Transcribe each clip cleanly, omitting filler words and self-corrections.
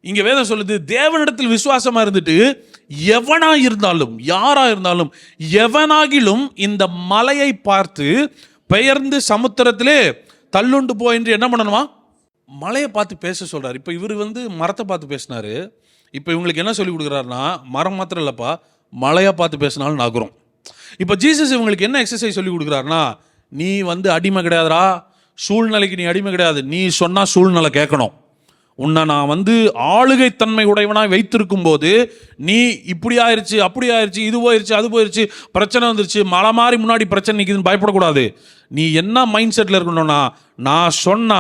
இங்க வேதம் சொல்லுது, தேவனிடத்தில் விசுவாசமா இருந்துட்டு எவனா இருந்தாலும், யாரா இருந்தாலும், எவனாகிலும் இந்த மலையை பார்த்து பெயர்ந்து சமுத்திரத்திலே தள்ளுண்டு போ என்று என்ன பண்ணணுமா? மலையை பார்த்து பேச சொல்றாரு. இப்போ இவர் மரத்தை பார்த்து பேசினாரு. இப்போ இவங்களுக்கு என்ன சொல்லி கொடுக்குறாருன்னா, மரம் மாத்திரம் இல்லைப்பா, மலையை பார்த்து பேசினாலும் நகரும். இப்போ ஜீசஸ் இவங்களுக்கு என்ன எக்ஸசைஸ் சொல்லி கொடுக்குறாருன்னா, நீ அடிமை கிடையாதுரா, சூழ்நிலைக்கு நீ அடிமை கிடையாது. நீ சொன்னால் சூழ்நிலை கேட்கணும். உன்னை நான் ஆளுகை தன்மை உடையவனாக வைத்திருக்கும் போது நீ இப்படி ஆயிடுச்சு, அப்படி ஆயிடுச்சு, இது போயிடுச்சு, அது போயிடுச்சு, பிரச்சனை வந்துருச்சு, மலை மாதிரி முன்னாடி பிரச்சனை நிற்குதுன்னு பயப்படக்கூடாது. நீ என்ன மைண்ட் செட்டில் இருக்கணும்னா, நான் சொன்னா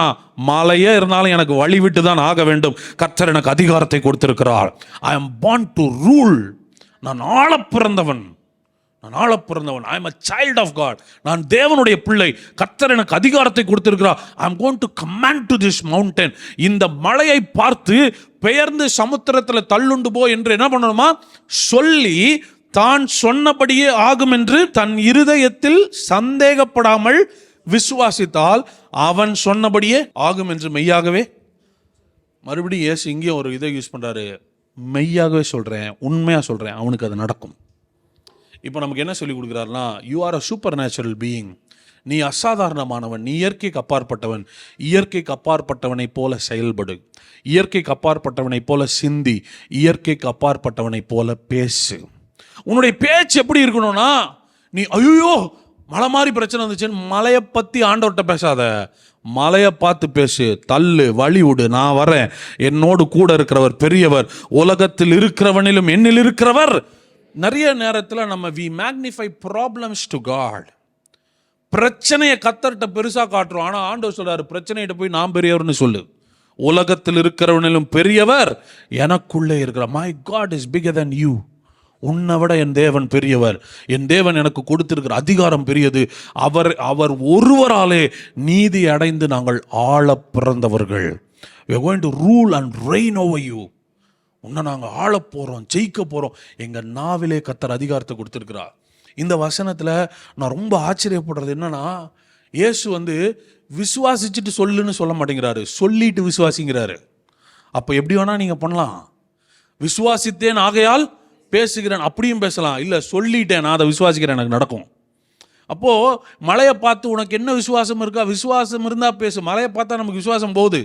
மலையே இருந்தாலும் எனக்கு வழி விட்டு தான் ஆக வேண்டும். கர்த்தர் எனக்கு அதிகாரத்தை கொடுத்திருக்கிறார். I am born to rule. நான் ஆள பிறந்தவன். I am a child of God. நான் தேவனுடைய பிள்ளை. கர்த்தர் எனக்கு அதிகாரத்தை கொடுத்திருக்கிறார். I am going to command to this mountain. இந்த மலையை பார்த்து பெயர்ந்து சமுத்திரத்தில் தள்ளுண்டு போ என்று என்ன பண்ணணுமா சொல்லி, தான் சொன்னபடியே ஆகும் என்று தன் இருதயத்தில் சந்தேகப்படாமல் விசுவாசித்தால் அவன் சொன்னபடியே ஆகும் என்று மெய்யாகவே. மறுபடியும் இயேசு இங்கேயும் ஒரு இதை யூஸ் பண்றாரு. மெய்யாகவே சொல்றேன், உண்மையா சொல்றேன், அவனுக்கு அது நடக்கும். இப்போ நமக்கு என்ன சொல்லி கொடுக்குறாருன்னா, you are a supernatural being. நீ அசாதாரணமானவன், நீ இயற்கைக்கு அப்பாற்பட்டவன். இயற்கைக்கு அப்பாற்பட்டவனை போல செயல்படு, இயற்கைக்கு அப்பாற்பட்டவனை போல சிந்தி, இயற்கைக்கு அப்பாற்பட்டவனை போல பேசு. உன்னுடைய பேச்சு எப்படி இருக்கணும்னா, நீ ஐயோ மலை மாதிரி பிரச்சனை வந்துச்சுன்னு மலையை பற்றி ஆண்டவர்கிட்ட பேசாத. மலையை பார்த்து பேசு, தள்ளு, வழி விடு, நான் வரேன், என்னோடு கூட இருக்கிறவர் பெரியவர், உலகத்தில் இருக்கிறவனிலும் என்னில் இருக்கிறவர். நிறைய நேரத்தில் நம்ம we magnify problems to God. பிரச்சனையை கர்த்தர்கிட்ட பெருசாக காட்டுறோம். ஆனால் ஆண்டவர் சொல்றாரு, பிரச்சனையிட்ட போய் நான் பெரியவர்னு சொல்லு. உலகத்தில் இருக்கிறவனிலும் பெரியவர் எனக்குள்ளே இருக்கிறார். My God is bigger than you. உன்னை விட என் தேவன் பெரியவர். என் தேவன் எனக்கு கொடுத்திருக்கிற அதிகாரம் பெரியது. அவர் ஒருவராலே நீதி அடைந்து நாங்கள் ஆள பிறந்தவர்கள். we are going to rule and reign over you. உன்னை நாங்கள் ஆள போகிறோம், ஜெயிக்க போகிறோம். எங்கள் நாவிலே கர்த்தர் அதிகாரத்தை கொடுத்துருக்கிறார். இந்த வசனத்தில் நான் ரொம்ப ஆச்சரியப்படுறது என்னன்னா, இயேசு விசுவாசிச்சுட்டு சொல்லுன்னு சொல்ல மாட்டேங்கிறாரு, சொல்லிட்டு விசுவாசிங்கிறாரு. அப்போ எப்படி வேணா நீங்கள் பண்ணலாம். விசுவாசித்தேன் ஆகையால் பேசுகிறேன் அப்படியும் பேசலாம். இல்லை, சொல்லிட்டேன், நான் அதை விசுவாசிக்கிறேன், எனக்கு நடக்கும். அப்போது மலையை பார்த்து உனக்கு என்ன விசுவாசம் இருக்கா, விசுவாசம் இருந்தால் பேசு. மலையை பார்த்தா நமக்கு விசுவாசம் போகுது.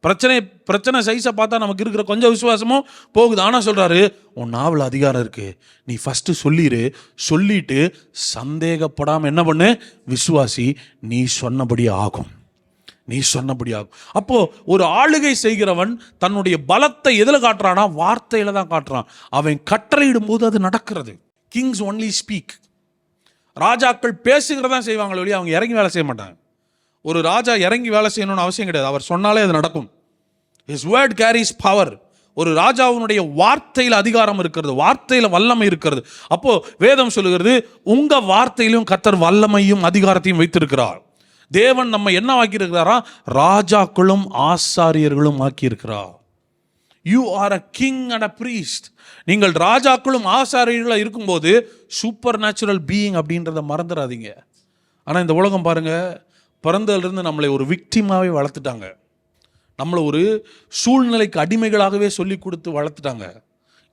பிரச்சனை சைஸை பார்த்தா நமக்கு இருக்கிற கொஞ்சம் விசுவாசமும் போகுது. ஆனால் சொல்கிறாரு, உன் நாவல் அதிகாரம் இருக்குது, நீ ஃபஸ்ட்டு சொல்லிடு. சொல்லிட்டு சந்தேகப்படாமல் என்ன பண்ணு, விசுவாசி. நீ சொன்னபடி ஆகும், நீ சொன்னபடி ஆகும். அப்போது ஒரு ஆளுகை செய்கிறவன் தன்னுடைய பலத்தை எதில் காட்டுறானா, வார்த்தையில் தான் காட்டுறான். அவன் கட்டளையிடும் போது அது நடக்கிறது. Kings only speak. ராஜாக்கள் பேசுகிறதான் செய்வாங்களே ஒழிய அவங்க இறங்கி வேலை செய்ய மாட்டாங்க. ஒரு ராஜா இறங்கி வேலை செய்யணும்னு அவசியம் கிடையாது, அவர் சொன்னாலே அது நடக்கும். His word carries power. ஒரு ராஜாவுடைய வார்த்தையில் அதிகாரம் இருக்கிறது, வார்த்தையில் வல்லமை இருக்கிறது. அப்போ வேதம் சொல்லுகிறது, உங்க வார்த்தையிலும் கர்த்தர் வல்லமையும் அதிகாரத்தையும் வைத்திருக்கிறார். தேவன் நம்ம என்ன ஆக்கியிருக்கிறாரா, ராஜாக்களும் ஆசாரியர்களும் ஆக்கியிருக்கிறார். You are a king and a priest. நீங்கள் ராஜாக்களும் ஆசாரியர்களும் இருக்கும்போது சூப்பர் நேச்சுரல் பீயிங் அப்படின்றத மறந்துடாதீங்க. ஆனால் இந்த உலகம் பாருங்க, பிறந்ததிலிருந்து நம்மளை ஒரு விக்டிமாவே வளர்த்துட்டாங்க. நம்மளை ஒரு சூழ்நிலைக்கு அடிமைகளாகவே சொல்லி கொடுத்து வளர்த்துட்டாங்க.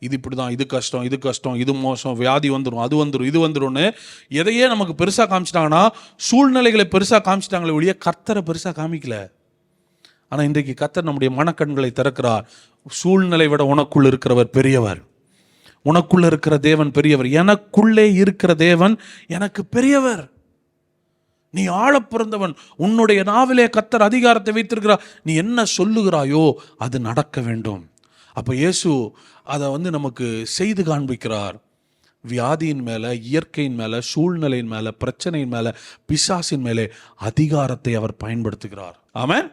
இது இப்படி தான், இது கஷ்டம், இது கஷ்டம், இது மோசம், வியாதி வந்துடும், அது வந்துடும், இது வந்துடும்னு எதையே நமக்கு பெருசாக காமிச்சிட்டாங்கன்னா, சூழ்நிலைகளை பெருசாக காமிச்சிட்டாங்களே ஒழிய கர்த்தரை பெருசாக காமிக்கல. ஆனால் இன்றைக்கு கர்த்தர் நம்முடைய மனக்கண்களை திறக்கிறார். சூழ்நிலை விட உனக்குள் இருக்கிறவர் பெரியவர். உனக்குள்ள இருக்கிற தேவன் பெரியவர். எனக்குள்ளே இருக்கிற தேவன் எனக்கு பெரியவர். நீ ஆள பிறந்தவன். உன்னுடைய நாவிலே கர்த்தர் அதிகாரத்தை வைத்திருக்கிறார். நீ என்ன சொல்லுகிறாயோ அது நடக்க வேண்டும். அப்போ இயேசு அதை நமக்கு செய்து காண்பிக்கிறார். வியாதியின் மேலே, இயற்கையின் மேலே, சூழ்நிலையின் மேலே, பிரச்சனையின் மேலே, பிசாசின் மேலே அதிகாரத்தை அவர் பயன்படுத்துகிறார். ஆமென்.